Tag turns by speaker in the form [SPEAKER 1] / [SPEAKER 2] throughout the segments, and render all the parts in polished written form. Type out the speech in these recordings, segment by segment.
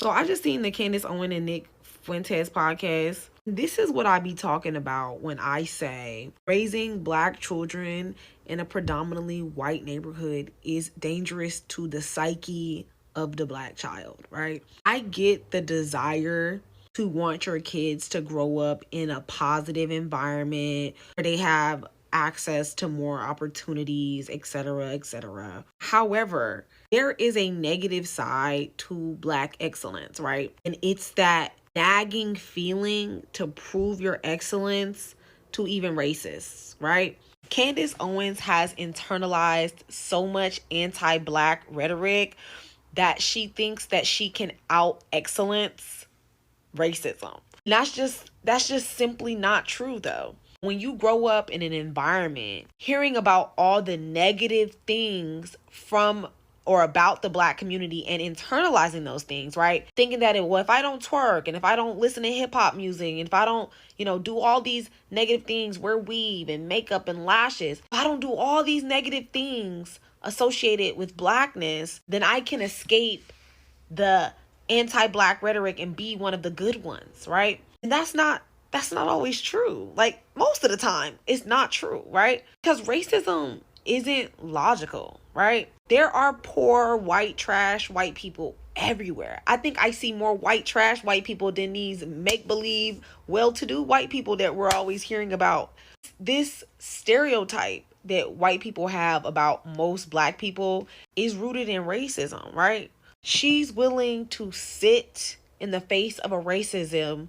[SPEAKER 1] So I just seen the Candice Owens and Nick Fuentes podcast. This is what I be talking about when I say raising black children in a predominantly white neighborhood is dangerous to the psyche of the black child, right? I get the desire to want your kids to grow up in a positive environment where they have access to more opportunities, etc., etc. However, there is a negative side to black excellence, right? And it's that nagging feeling to prove your excellence to even racists, right? Candice Owens has internalized so much anti-black rhetoric that she thinks that she can out excellence racism. That's just simply not true though. When you grow up in an environment hearing about all the negative things from or about the black community and internalizing those things, right? Thinking that if I don't twerk and if I don't listen to hip hop music and if I don't, do all these negative things, wear weave and makeup and lashes, if I don't do all these negative things associated with blackness, then I can escape the anti-black rhetoric and be one of the good ones, right? And that's not always true. Like most of the time, it's not true, right? Because racism isn't logical, right? There are poor white trash white people everywhere. I think I see more white trash white people than these make-believe well-to-do white people that we're always hearing about. This stereotype that white people have about most black people is rooted in racism, right? She's willing to sit in the face of a racist,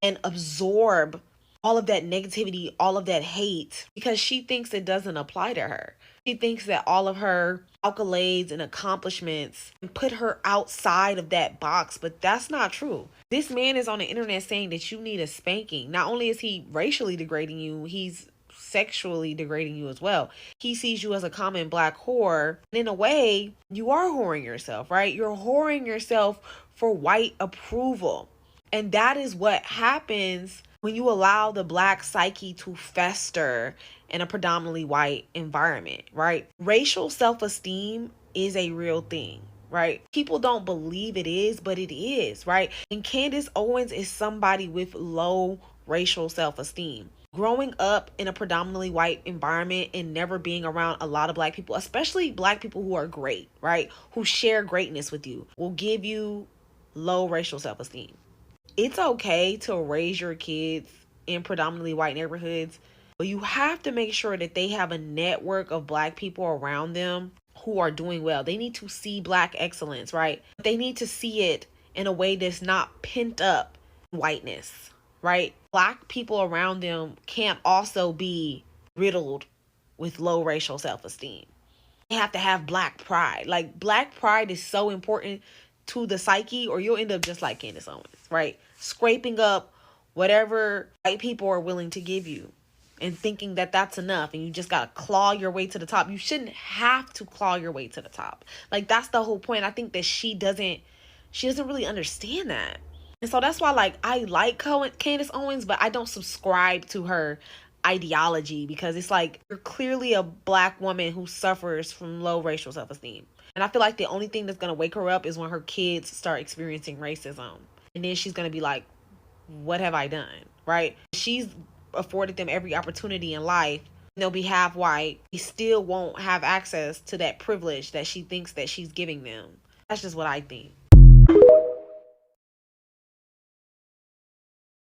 [SPEAKER 1] and absorb all of that negativity, all of that hate, because she thinks it doesn't apply to her. She thinks that all of her accolades and accomplishments put her outside of that box, but that's not true. This man is on the internet saying that you need a spanking. Not only is he racially degrading you, he's sexually degrading you as well. He sees you as a common black whore. And in a way, you are whoring yourself, right? You're whoring yourself for white approval. And that is what happens when you allow the black psyche to fester in a predominantly white environment, right? Racial self-esteem is a real thing, right? People don't believe it is, but it is, right? And Candice Owens is somebody with low racial self-esteem. Growing up in a predominantly white environment and never being around a lot of black people, especially black people who are great, right? Who share greatness with you, will give you low racial self-esteem. It's okay to raise your kids in predominantly white neighborhoods, but you have to make sure that they have a network of black people around them who are doing well. They need to see black excellence, right? They need to see it in a way that's not pent up whiteness, right? Black people around them can't also be riddled with low racial self-esteem. They have to have black pride. Like, black pride is so important to the psyche, or you'll end up just like Candice Owens, right? Scraping up whatever white people are willing to give you and thinking that that's enough and you just gotta claw your way to the top. You shouldn't have to claw your way to the top. Like, that's the whole point. I think that she doesn't really understand that. And so that's why, like, I like Candice Owens, but I don't subscribe to her ideology, because it's like, you're clearly a black woman who suffers from low racial self-esteem. And I feel like the only thing that's going to wake her up is when her kids start experiencing racism. And then she's going to be like, what have I done? Right? She's afforded them every opportunity in life. They'll be half white. They still won't have access to that privilege that she thinks that she's giving them. That's just what I think.